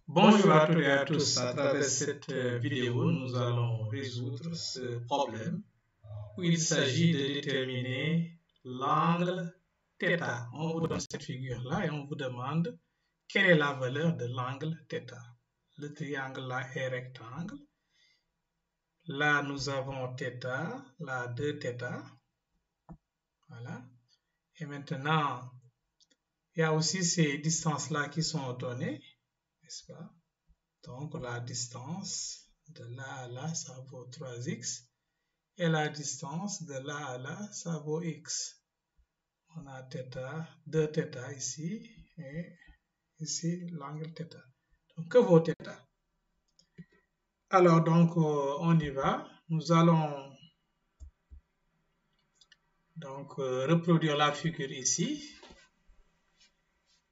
Bonjour à toutes et à tous. À travers cette vidéo, nous allons résoudre ce problème où il s'agit de déterminer l'angle θ. On vous donne cette figure-là et on vous demande quelle est la valeur de l'angle θ. Le triangle là est rectangle. Là, nous avons θ, là 2θ. Voilà. Et maintenant, il y a aussi ces distances-là qui sont données, n'est-ce pas? Donc, la distance de là à là, ça vaut 3x. Et la distance de là à là, ça vaut x. On a θ, 2θ ici, et ici l'angle θ. Donc, que vaut θ? Alors, donc, on y va. Nous allons donc reproduire la figure ici.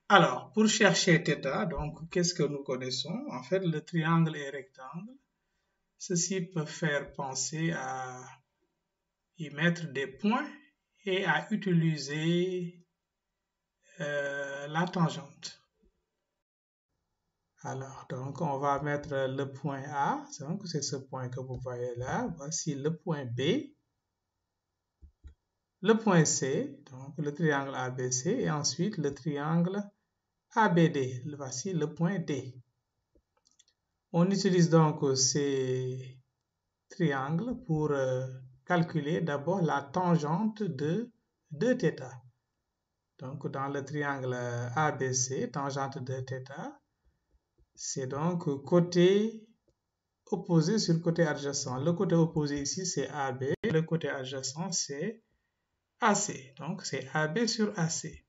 Alors, pour chercher θ, donc, qu'est-ce que nous connaissons? En fait, le triangle est rectangle. Ceci peut faire penser à y mettre des points et à utiliser la tangente. Alors, donc, on va mettre le point A, donc c'est ce point que vous voyez là. Voici le point B, le point C, donc le triangle ABC, et ensuite le triangle ABD. Voici le point D. On utilise donc ces triangles pour calculer d'abord la tangente de 2θ. Donc, dans le triangle ABC, tangente de θ, c'est donc côté opposé sur côté adjacent. Le côté opposé ici, c'est AB. Le côté adjacent, c'est AC. Donc, c'est AB sur AC.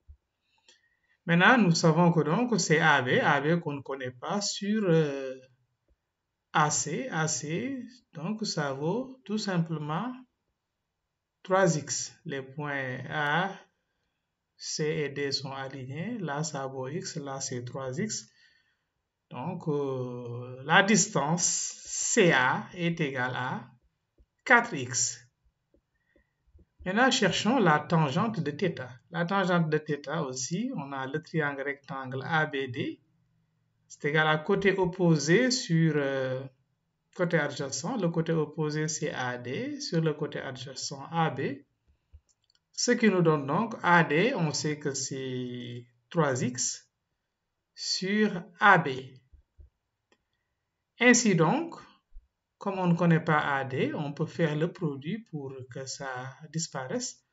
Maintenant, nous savons que donc c'est AB qu'on ne connaît pas sur AC. AC, donc ça vaut tout simplement 3x. Les points A, C et D sont alignés. Là, ça vaut x. Là, c'est 3x. Donc, la distance CA est égale à 4x. Maintenant, cherchons la tangente de θ. La tangente de θ aussi, on a le triangle rectangle ABD. C'est égal à côté opposé sur côté adjacent. Le côté opposé, c'est AD. Sur le côté adjacent, AB. Ce qui nous donne donc AD, on sait que c'est 3x sur AB. Ainsi donc, comme on ne connaît pas AD, on peut faire le produit pour que ça disparaisse.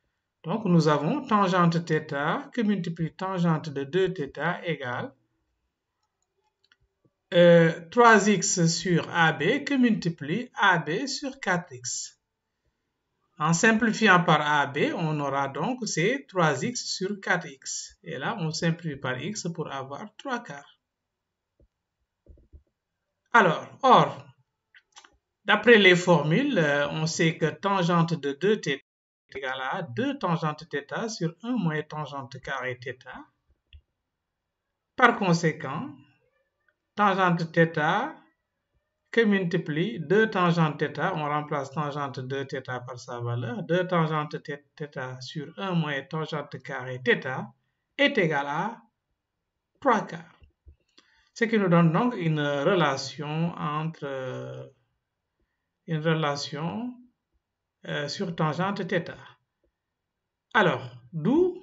Donc, nous avons tangente θ que multiplie tangente de 2θ égale 3x sur AB que multiplie AB sur 4x. En simplifiant par AB, on aura donc c'est 3x sur 4x. Et là, on simplifie par x pour avoir 3 quarts. Alors, or, d'après les formules, on sait que tangente de 2θ est égale à 2 tangente θ sur 1 moins tangente carré θ. Par conséquent, tangente θ que multiplie 2 tangente θ, on remplace tangente de θ par sa valeur, 2 tangente θ sur 1 moins tangente carré θ est égal à 3 quarts. Ce qui nous donne donc une relation sur tangente θ. Alors, d'où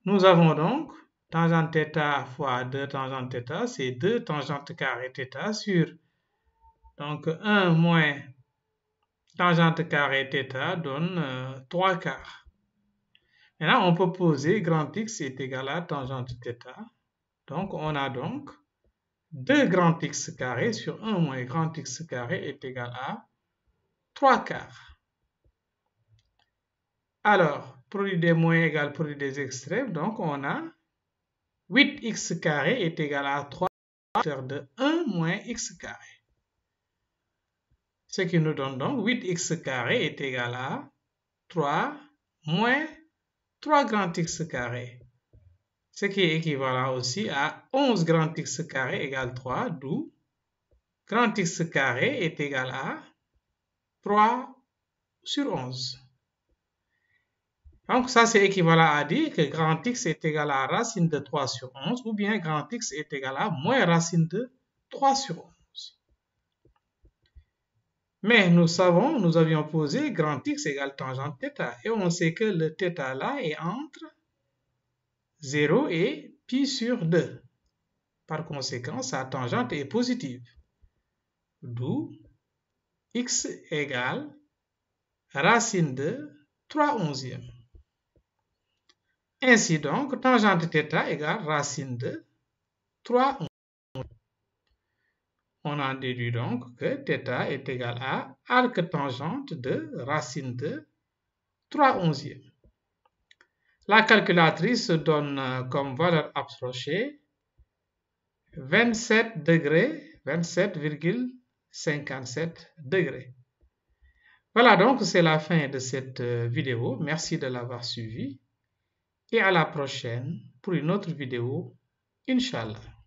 nous avons donc tangente θ fois 2 tangente θ, c'est 2 tangente carré θ sur donc 1 moins tangente carré θ donne 3 quarts. Maintenant, on peut poser grand X est égal à tangente θ. Donc, on a donc 2 grand X carré sur 1 moins grand X carré est égal à 3 quarts. Alors, produit des moins égale produit des extrêmes. Donc, on a 8x carré est égal à 3 de 1 moins x carré. Ce qui nous donne donc 8x carré est égal à 3 moins 3 grand X carré. Ce qui est équivalent aussi à 11 grand X carré égale 3, d'où grand X carré est égal à 3 sur 11. Donc, ça, c'est équivalent à dire que grand X est égal à racine de 3 sur 11 ou bien grand X est égal à moins racine de 3 sur 11. Mais nous savons, nous avions posé grand X égale tangente θ et on sait que le θ là est entre 0 et pi sur 2. Par conséquent, sa tangente est positive. D'où x égale racine de 3/11. Ainsi donc, tangente θ égale racine de 3/11. On en déduit donc que θ est égal à arc-tangente de racine de 3/11. La calculatrice donne comme valeur approchée 27 degrés, 27,57 degrés. Voilà donc, c'est la fin de cette vidéo. Merci de l'avoir suivi et à la prochaine pour une autre vidéo, Inch'Allah.